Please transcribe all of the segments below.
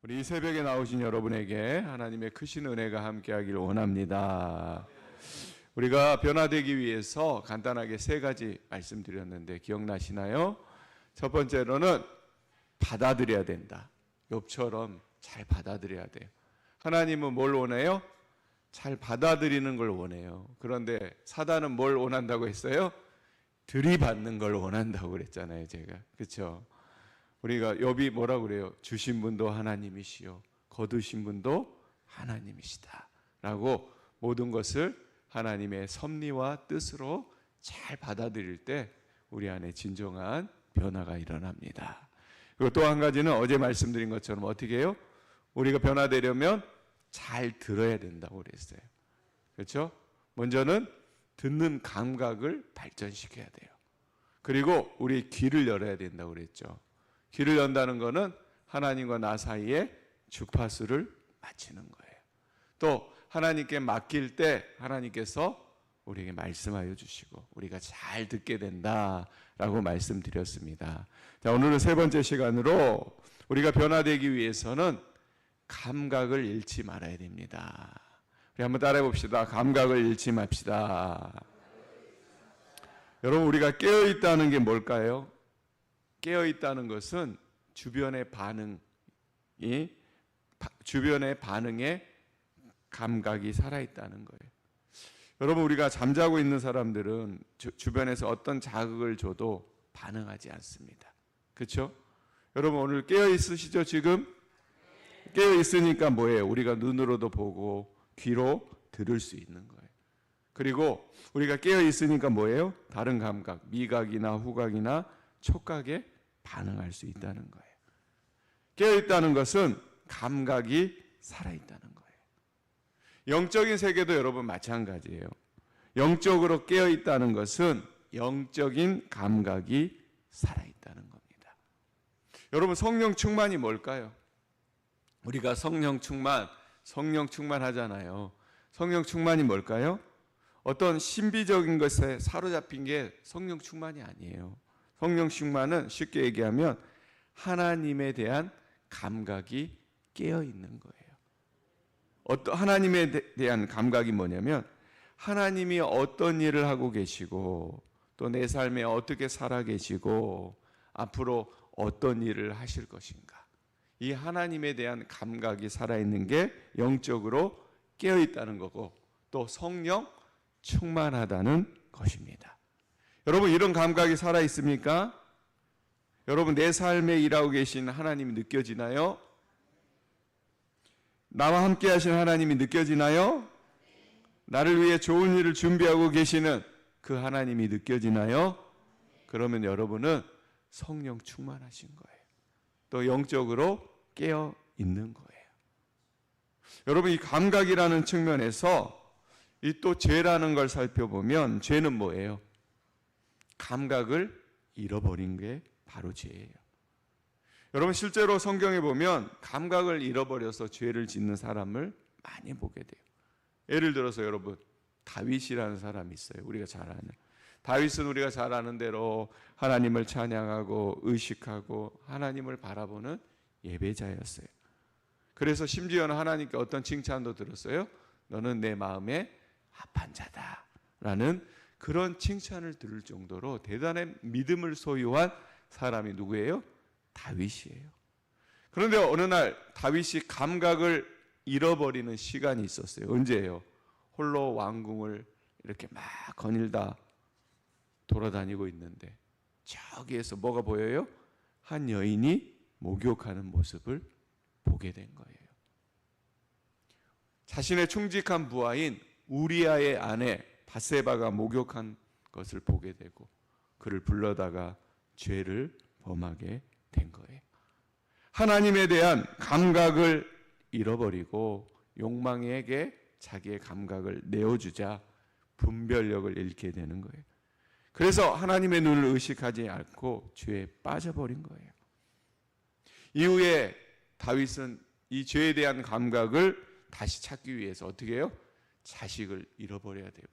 우리 이 새벽에 나오신 여러분에게 하나님의 크신 은혜가 함께하기를 원합니다. 우리가 변화되기 위해서 간단하게 세 가지 말씀드렸는데 기억나시나요? 첫 번째로는 받아들여야 된다. 욥처럼 잘 받아들여야 돼요. 하나님은 뭘 원해요? 잘 받아들이는 걸 원해요. 그런데 사단은 뭘 원한다고 했어요? 들이받는 걸 원한다고 그랬잖아요, 제가. 그렇죠? 우리가 욥이 뭐라고 그래요? 주신 분도 하나님이시요 거두신 분도 하나님이시다 라고 모든 것을 하나님의 섭리와 뜻으로 잘 받아들일 때 우리 안에 진정한 변화가 일어납니다. 그리고 또 한 가지는 어제 말씀드린 것처럼 어떻게 해요? 우리가 변화되려면 잘 들어야 된다고 그랬어요. 그렇죠? 먼저는 듣는 감각을 발전시켜야 돼요. 그리고 우리 귀를 열어야 된다고 그랬죠. 귀를 연다는 것은 하나님과 나 사이에 주파수를 맞추는 거예요. 또 하나님께 맡길 때 하나님께서 우리에게 말씀하여 주시고 우리가 잘 듣게 된다라고 말씀드렸습니다. 자, 오늘은 세 번째 시간으로 우리가 변화되기 위해서는 감각을 잃지 말아야 됩니다. 우리 한번 따라해 봅시다. 감각을 잃지 맙시다. 여러분, 우리가 깨어있다는 게 뭘까요? 깨어있다는 것은 주변의 반응에 감각이 살아있다는 거예요. 여러분, 우리가 잠자고 있는 사람들은 주변에서 어떤 자극을 줘도 반응하지 않습니다. 그렇죠? 여러분, 오늘 깨어있으시죠? 지금? 깨어있으니까 뭐예요? 우리가 눈으로도 보고 귀로 들을 수 있는 거예요. 그리고 우리가 깨어있으니까 뭐예요? 다른 감각, 미각이나 후각이나 촉각에 반응할 수 있다는 거예요. 깨어있다는 것은 감각이 살아있다는 거예요. 영적인 세계도 여러분 마찬가지예요. 영적으로 깨어있다는 것은 영적인 감각이 살아있다는 겁니다. 여러분, 성령 충만이 뭘까요? 우리가 성령 충만 하잖아요. 성령 충만이 뭘까요? 어떤 신비적인 것에 사로잡힌 게 성령 충만이 아니에요. 성령 충만은 쉽게 얘기하면 하나님에 대한 감각이 깨어 있는 거예요. 하나님에 대한 감각이 뭐냐면 하나님이 어떤 일을 하고 계시고 또 내 삶에 어떻게 살아 계시고 앞으로 어떤 일을 하실 것인가. 이 하나님에 대한 감각이 살아있는 게 영적으로 깨어 있다는 거고 또 성령 충만하다는 것입니다. 여러분, 이런 감각이 살아있습니까? 여러분, 내 삶에 일하고 계신 하나님이 느껴지나요? 나와 함께 하신 하나님이 느껴지나요? 나를 위해 좋은 일을 준비하고 계시는 그 하나님이 느껴지나요? 그러면 여러분은 성령 충만하신 거예요. 또 영적으로 깨어 있는 거예요. 여러분, 이 감각이라는 측면에서 이 또 죄라는 걸 살펴보면 죄는 뭐예요? 감각을 잃어버린 게 바로 죄예요. 여러분, 실제로 성경에 보면 감각을 잃어버려서 죄를 짓는 사람을 많이 보게 돼요. 예를 들어서 여러분, 다윗이라는 사람이 있어요. 우리가 잘 아는. 다윗은 우리가 잘 아는 대로 하나님을 찬양하고 의식하고 하나님을 바라보는 예배자였어요. 그래서 심지어는 하나님께 어떤 칭찬도 들었어요. 너는 내 마음에 합한 자다 라는 그런 칭찬을 들을 정도로 대단한 믿음을 소유한 사람이 누구예요? 다윗이에요. 그런데 어느 날 다윗이 감각을 잃어버리는 시간이 있었어요. 언제예요? 홀로 왕궁을 이렇게 막 거닐다 돌아다니고 있는데 저기에서 뭐가 보여요? 한 여인이 목욕하는 모습을 보게 된 거예요. 자신의 충직한 부하인 우리아의 아내 바세바가 목욕한 것을 보게 되고 그를 불러다가 죄를 범하게 된 거예요. 하나님에 대한 감각을 잃어버리고 욕망에게 자기의 감각을 내어주자 분별력을 잃게 되는 거예요. 그래서 하나님의 눈을 의식하지 않고 죄에 빠져버린 거예요. 이후에 다윗은 이 죄에 대한 감각을 다시 찾기 위해서 어떻게 해요? 자식을 잃어버려야 되고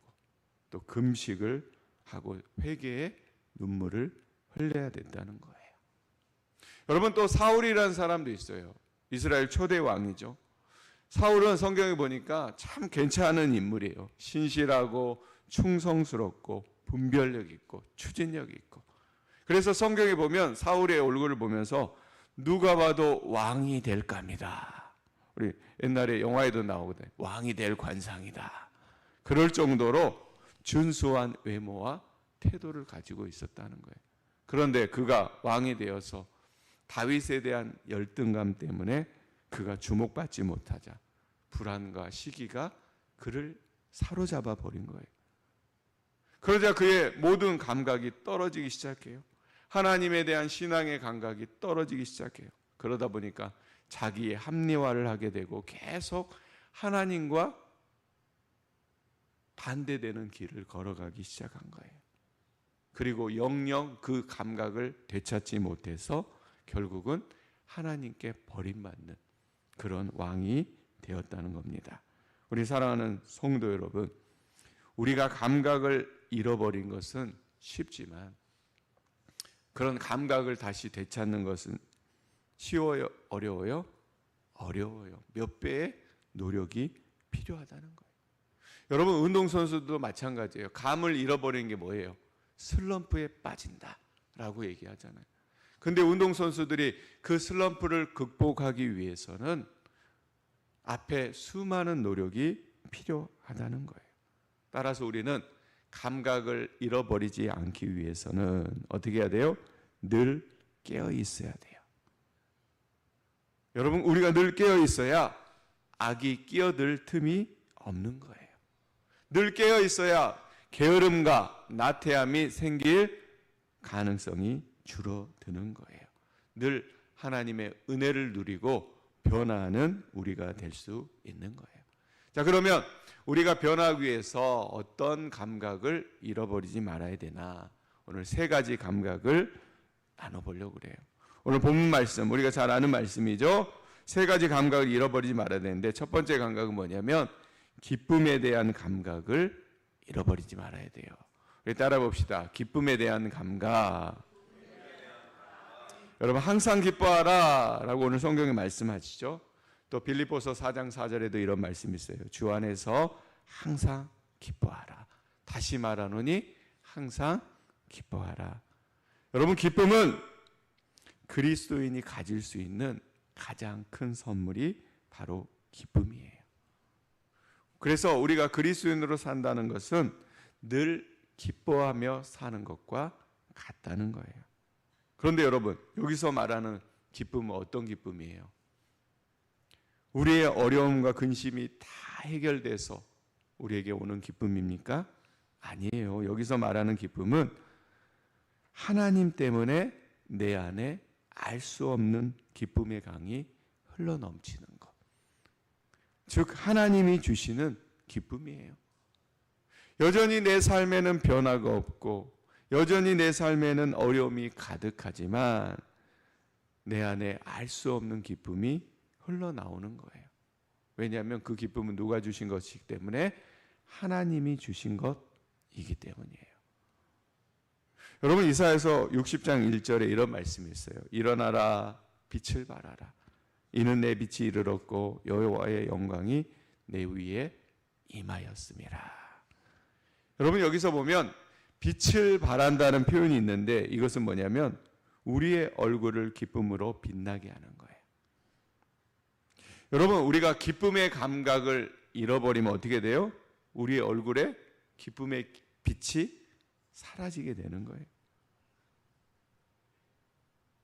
또 금식을 하고 회개의 눈물을 흘려야 된다는 거예요. 여러분, 또 사울이라는 사람도 있어요. 이스라엘 초대 왕이죠. 사울은 성경에 보니까 참 괜찮은 인물이에요. 신실하고 충성스럽고 분별력 있고 추진력 있고. 그래서 성경에 보면 사울의 얼굴을 보면서 누가 봐도 왕이 될 겁니다. 우리 옛날에 영화에도 나오거든요. 왕이 될 관상이다. 그럴 정도로 준수한 외모와 태도를 가지고 있었다는 거예요. 그런데 그가 왕이 되어서 다윗에 대한 열등감 때문에 그가 주목받지 못하자 불안과 시기가 그를 사로잡아 버린 거예요. 그러자 그의 모든 감각이 떨어지기 시작해요. 하나님에 대한 신앙의 감각이 떨어지기 시작해요. 그러다 보니까 자기의 합리화를 하게 되고 계속 하나님과 반대되는 길을 걸어가기 시작한 거예요. 그리고 영영 그 감각을 되찾지 못해서 결국은 하나님께 버림받는 그런 왕이 되었다는 겁니다. 우리 사랑하는 성도 여러분, 우리가 감각을 잃어버린 것은 쉽지만 그런 감각을 다시 되찾는 것은 쉬워요? 어려워요? 어려워요. 몇 배의 노력이 필요하다는 거예요. 여러분, 운동선수도 마찬가지예요. 감을 잃어버리는 게 뭐예요? 슬럼프에 빠진다라고 얘기하잖아요. 근데 운동선수들이 그 슬럼프를 극복하기 위해서는 앞에 수많은 노력이 필요하다는 거예요. 따라서 우리는 감각을 잃어버리지 않기 위해서는 어떻게 해야 돼요? 늘 깨어 있어야 돼요. 여러분, 우리가 늘 깨어 있어야 악이 끼어들 틈이 없는 거예요. 늘 깨어 있어야 게으름과 나태함이 생길 가능성이 줄어드는 거예요. 늘 하나님의 은혜를 누리고 변화하는 우리가 될 수 있는 거예요. 자, 그러면 우리가 변하기 위해서 어떤 감각을 잃어버리지 말아야 되나? 오늘 세 가지 감각을 나눠보려고 그래요. 오늘 본문 말씀, 우리가 잘 아는 말씀이죠. 세 가지 감각을 잃어버리지 말아야 되는데 첫 번째 감각은 뭐냐면 기쁨에 대한 감각을 잃어버리지 말아야 돼요. 우리 따라 봅시다. 기쁨에 대한 감각. 여러분, 항상 기뻐하라 라고 오늘 성경에 말씀하시죠. 또 빌립보서 4장 4절에도 이런 말씀이 있어요. 주 안에서 항상 기뻐하라. 다시 말하노니 항상 기뻐하라. 여러분, 기쁨은 그리스도인이 가질 수 있는 가장 큰 선물이 바로 기쁨이에요. 그래서 우리가 그리스도인으로 산다는 것은 늘 기뻐하며 사는 것과 같다는 거예요. 그런데 여러분, 여기서 말하는 기쁨은 어떤 기쁨이에요? 우리의 어려움과 근심이 다 해결돼서 우리에게 오는 기쁨입니까? 아니에요. 여기서 말하는 기쁨은 하나님 때문에 내 안에 알 수 없는 기쁨의 강이 흘러넘치는 것. 즉 하나님이 주시는 기쁨이에요. 여전히 내 삶에는 변화가 없고 여전히 내 삶에는 어려움이 가득하지만 내 안에 알 수 없는 기쁨이 흘러나오는 거예요. 왜냐하면 그 기쁨은 누가 주신 것이기 때문에 하나님이 주신 것이기 때문이에요. 여러분, 이사야서 60장 1절에 이런 말씀이 있어요. 일어나라, 빛을 발하라. 이는 내 빛이 이르렀고 여호와의 영광이 내 위에 임하였음이라. 여러분, 여기서 보면 빛을 발한다는 표현이 있는데 이것은 뭐냐면 우리의 얼굴을 기쁨으로 빛나게 하는 거예요. 여러분, 우리가 기쁨의 감각을 잃어버리면 어떻게 돼요? 우리의 얼굴에 기쁨의 빛이 사라지게 되는 거예요.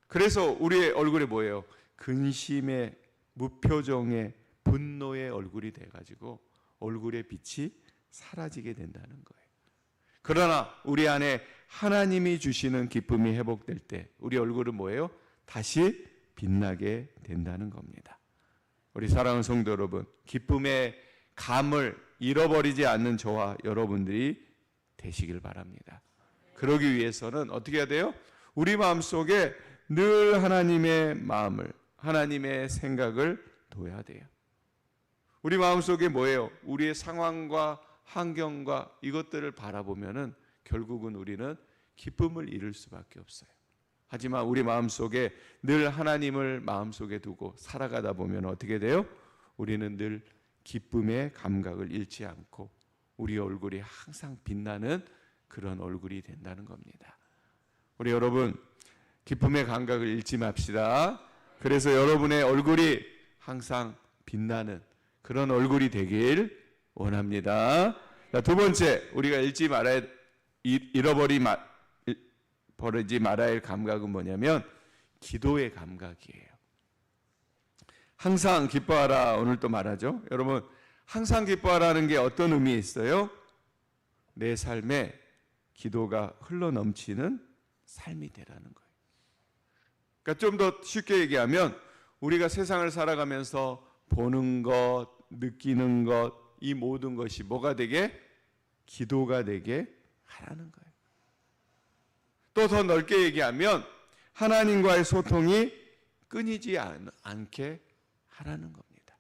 그래서 우리의 얼굴에 뭐예요? 근심의, 무표정의, 분노의 얼굴이 돼가지고 얼굴의 빛이 사라지게 된다는 거예요. 그러나 우리 안에 하나님이 주시는 기쁨이 회복될 때 우리 얼굴은 뭐예요? 다시 빛나게 된다는 겁니다. 우리 사랑하는 성도 여러분, 기쁨의 감을 잃어버리지 않는 저와 여러분들이 되시길 바랍니다. 그러기 위해서는 어떻게 해야 돼요? 우리 마음속에 늘 하나님의 마음을, 하나님의 생각을 둬야 돼요. 우리 마음속에 뭐예요? 우리의 상황과 환경과 이것들을 바라보면은 결국은 우리는 기쁨을 잃을 수밖에 없어요. 하지만 우리 마음속에 늘 하나님을 마음속에 두고 살아가다 보면 어떻게 돼요? 우리는 늘 기쁨의 감각을 잃지 않고 우리 얼굴이 항상 빛나는 그런 얼굴이 된다는 겁니다. 우리 여러분, 기쁨의 감각을 잃지 맙시다. 그래서 여러분의 얼굴이 항상 빛나는 그런 얼굴이 되길 원합니다. 자, 두 번째, 우리가 버리지 말아야 할 감각은 뭐냐면 기도의 감각이에요. 항상 기뻐하라, 오늘 또 말하죠. 여러분, 항상 기뻐하라는 게 어떤 의미 있어요? 내 삶에 기도가 흘러넘치는 삶이 되라는 거예요. 그러니까 좀 더 쉽게 얘기하면 우리가 세상을 살아가면서 보는 것, 느끼는 것, 이 모든 것이 뭐가 되게? 기도가 되게 하라는 거예요. 또 더 넓게 얘기하면 하나님과의 소통이 끊이지 않게 하라는 겁니다.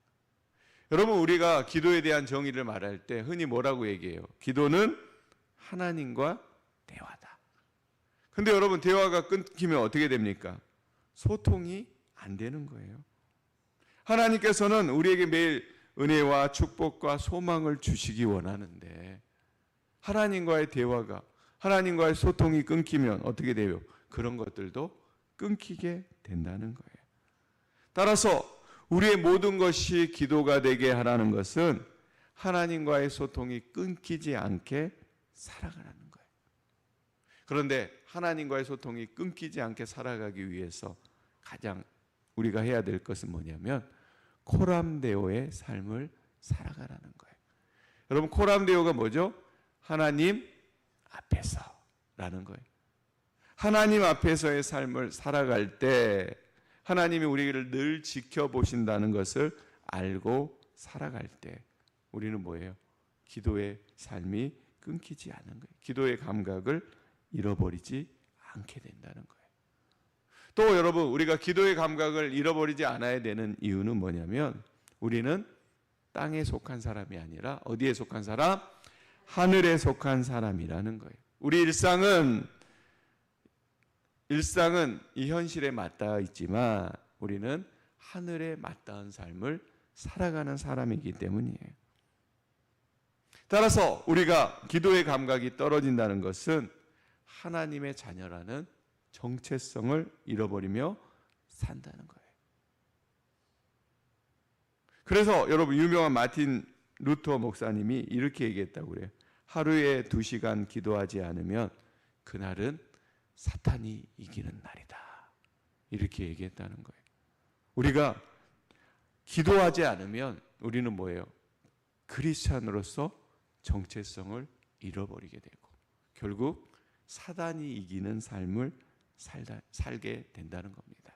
여러분, 우리가 기도에 대한 정의를 말할 때 흔히 뭐라고 얘기해요? 기도는 하나님과 대화다. 근데 여러분, 대화가 끊기면 어떻게 됩니까? 소통이 안 되는 거예요. 하나님께서는 우리에게 매일 은혜와 축복과 소망을 주시기 원하는데 하나님과의 대화가, 하나님과의 소통이 끊기면 어떻게 돼요? 그런 것들도 끊기게 된다는 거예요. 따라서 우리의 모든 것이 기도가 되게 하라는 것은 하나님과의 소통이 끊기지 않게 살아가라는 거예요. 그런데 하나님과의 소통이 끊기지 않게 살아가기 위해서 가장 우리가 해야 될 것은 뭐냐면 코람데오의 삶을 살아가라는 거예요. 여러분, 코람데오가 뭐죠? 하나님 앞에서라는 거예요. 하나님 앞에서의 삶을 살아갈 때 하나님이 우리를 늘 지켜보신다는 것을 알고 살아갈 때 우리는 뭐예요? 기도의 삶이 끊기지 않는 거예요. 기도의 감각을 잃어버리지 않게 된다는 거예요. 또 여러분, 우리가 기도의 감각을 잃어버리지 않아야 되는 이유는 뭐냐면 우리는 땅에 속한 사람이 아니라 어디에 속한 사람? 하늘에 속한 사람이라는 거예요. 우리 일상은 이 현실에 맞닿아 있지만 우리는 하늘에 맞닿은 삶을 살아가는 사람이기 때문이에요. 따라서 우리가 기도의 감각이 떨어진다는 것은 하나님의 자녀라는 정체성을 잃어버리며 산다는 거예요. 그래서 여러분, 유명한 마틴 루터 목사님이 이렇게 얘기했다고 그래요. 하루에 2시간 기도하지 않으면 그날은 사탄이 이기는 날이다. 이렇게 얘기했다는 거예요. 우리가 기도하지 않으면 우리는 뭐예요? 크리스찬으로서 정체성을 잃어버리게 되고 결국 사단이 이기는 삶을 살게 된다는 겁니다.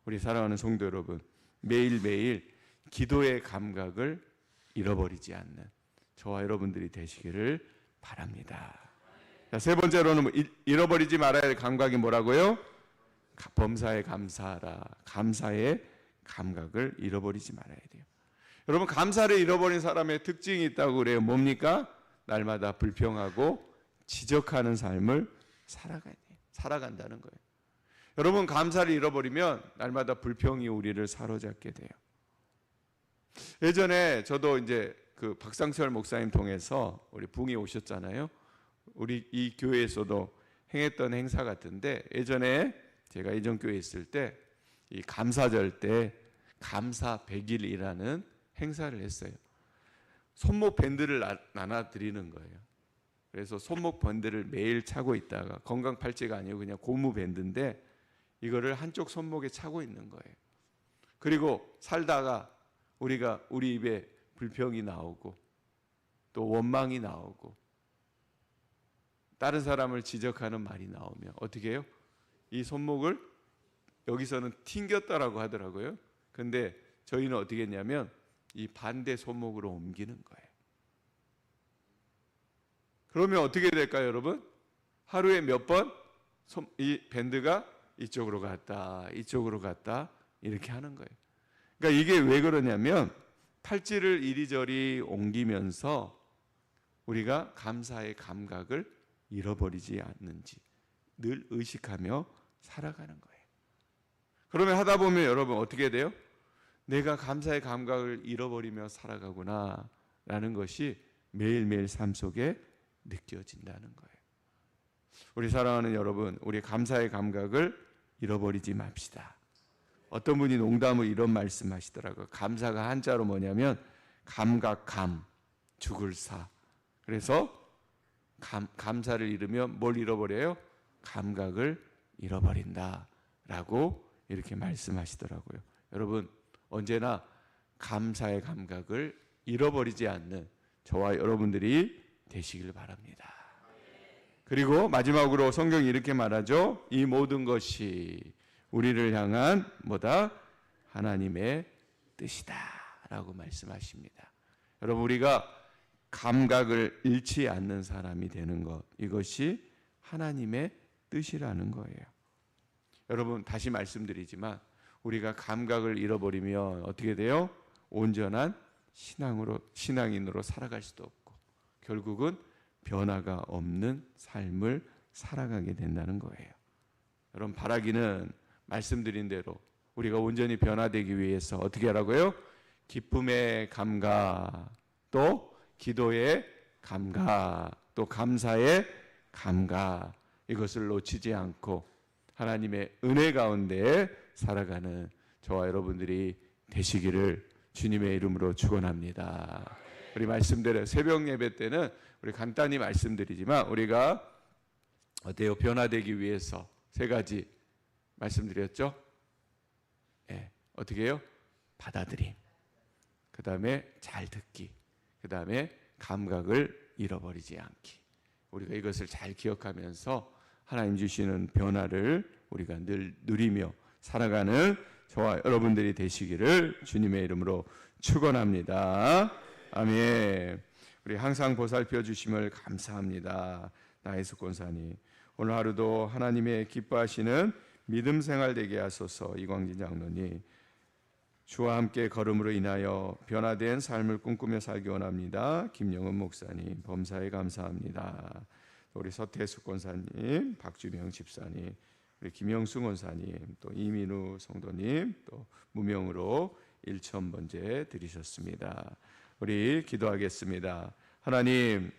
우리 사랑하는 성도 여러분, 매일매일 기도의 감각을 잃어버리지 않는 저와 여러분들이 되시기를 바랍니다. 자, 세 번째로는 잃어버리지 말아야 할 감각이 뭐라고요? 범사에 감사하라. 감사의 감각을 잃어버리지 말아야 돼요. 여러분, 감사를 잃어버린 사람의 특징이 있다고 그래요. 뭡니까? 날마다 불평하고 지적하는 삶을 살아간다는 거예요. 여러분, 감사를 잃어버리면 날마다 불평이 우리를 사로잡게 돼요. 예전에 저도 이제 그 박상철 목사님 통해서 우리 붕이 오셨잖아요. 우리 이 교회에서도 행했던 행사 같은데 예전에 제가 이전 교회에 있을 때 이 감사절 때 감사 100일이라는 행사를 했어요. 손목 밴드를 나눠 드리는 거예요. 그래서 손목 밴드를 매일 차고 있다가 건강 팔찌가 아니고 그냥 고무 밴드인데 이거를 한쪽 손목에 차고 있는 거예요. 그리고 살다가 우리 입에 불평이 나오고 또 원망이 나오고 다른 사람을 지적하는 말이 나오면 어떻게 해요? 이 손목을 여기서는 튕겼다라고 하더라고요. 근데 저희는 어떻게 했냐면 이 반대 손목으로 옮기는 거예요. 그러면 어떻게 될까요, 여러분? 하루에 몇 번 이 밴드가 이쪽으로 갔다 이쪽으로 갔다 이렇게 하는 거예요. 그러니까 이게 왜 그러냐면 팔찌를 이리저리 옮기면서 우리가 감사의 감각을 잃어버리지 않는지 늘 의식하며 살아가는 거예요. 그러면 하다 보면 여러분 어떻게 돼요? 내가 감사의 감각을 잃어버리며 살아가구나 라는 것이 매일매일 삶 속에 느껴진다는 거예요. 우리 사랑하는 여러분, 우리 감사의 감각을 잃어버리지 맙시다. 어떤 분이 농담으로 이런 말씀하시더라고요. 감사가 한자로 뭐냐면 감각감, 죽을 사. 그래서 감사를 잃으면 뭘 잃어버려요? 감각을 잃어버린다라고 이렇게 말씀하시더라고요. 여러분, 언제나 감사의 감각을 잃어버리지 않는 저와 여러분들이 되시길 바랍니다. 그리고 마지막으로 성경이 이렇게 말하죠. 이 모든 것이 우리를 향한 뭐다? 하나님의 뜻이다 라고 말씀하십니다. 여러분, 우리가 감각을 잃지 않는 사람이 되는 것, 이것이 하나님의 뜻이라는 거예요. 여러분, 다시 말씀드리지만 우리가 감각을 잃어버리면 어떻게 돼요? 온전한 신앙인으로 살아갈 수도 없고 결국은 변화가 없는 삶을 살아가게 된다는 거예요. 여러분, 바라기는 말씀드린 대로 우리가 온전히 변화되기 위해서 어떻게 하라고요? 기쁨의 감각, 또 기도의 감각, 또 감사의 감각, 이것을 놓치지 않고 하나님의 은혜 가운데 살아가는 저와 여러분들이 되시기를 주님의 이름으로 축원합니다. 우리 말씀대로 새벽 예배 때는 우리 간단히 말씀드리지만 우리가 어때요? 변화되기 위해서 세 가지 말씀드렸죠? 네, 어떻게 해요? 받아들임, 그 다음에 잘 듣기, 그 다음에 감각을 잃어버리지 않기. 우리가 이것을 잘 기억하면서 하나님 주시는 변화를 우리가 늘 누리며 살아가는 저와 여러분들이 되시기를 주님의 이름으로 축원합니다. 아멘. 우리 항상 보살펴 주심을 감사합니다. 나혜숙 권사님, 오늘 하루도 하나님의 기뻐하시는 믿음 생활 되게 하소서. 이광진 장로님, 주와 함께 걸음으로 인하여 변화된 삶을 꿈꾸며 살기 원합니다. 김영은 목사님, 범사에 감사합니다. 우리 서태숙 권사님, 박주명 집사님, 우리 김영수 권사님, 또 이민우 성도님, 또 무명으로 1,000번째 드리셨습니다. 우리 기도하겠습니다. 하나님,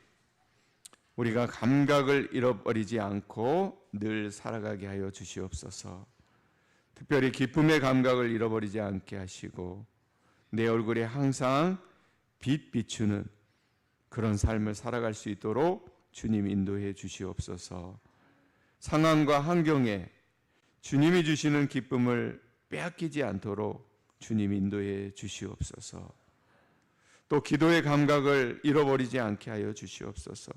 우리가 감각을 잃어버리지 않고 늘 살아가게 하여 주시옵소서. 특별히 기쁨의 감각을 잃어버리지 않게 하시고 내 얼굴에 항상 빛 비추는 그런 삶을 살아갈 수 있도록 주님 인도해 주시옵소서. 상황과 환경에 주님이 주시는 기쁨을 빼앗기지 않도록 주님 인도해 주시옵소서. 또 기도의 감각을 잃어버리지 않게 하여 주시옵소서.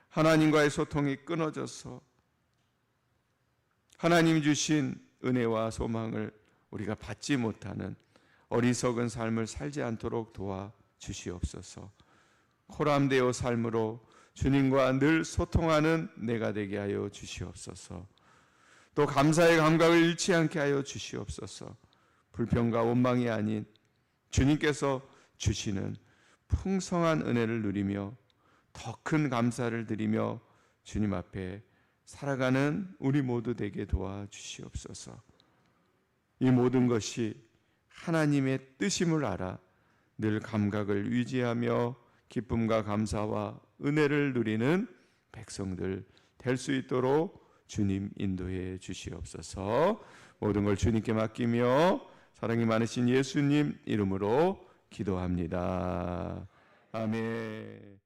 하나님과의 소통이 끊어져서 하나님 주신 은혜와 소망을 우리가 받지 못하는 어리석은 삶을 살지 않도록 도와 주시옵소서. 코람데오 삶으로 주님과 늘 소통하는 내가 되게 하여 주시옵소서. 또 감사의 감각을 잃지 않게 하여 주시옵소서. 불평과 원망이 아닌 주님께서 주시는 풍성한 은혜를 누리며 더 큰 감사를 드리며 주님 앞에 살아가는 우리 모두 되게 도와주시옵소서. 이 모든 것이 하나님의 뜻임을 알아 늘 감각을 유지하며 기쁨과 감사와 은혜를 누리는 백성들 될 수 있도록 주님 인도해 주시옵소서. 모든 걸 주님께 맡기며 사랑이 많으신 예수님 이름으로 기도합니다. 아멘.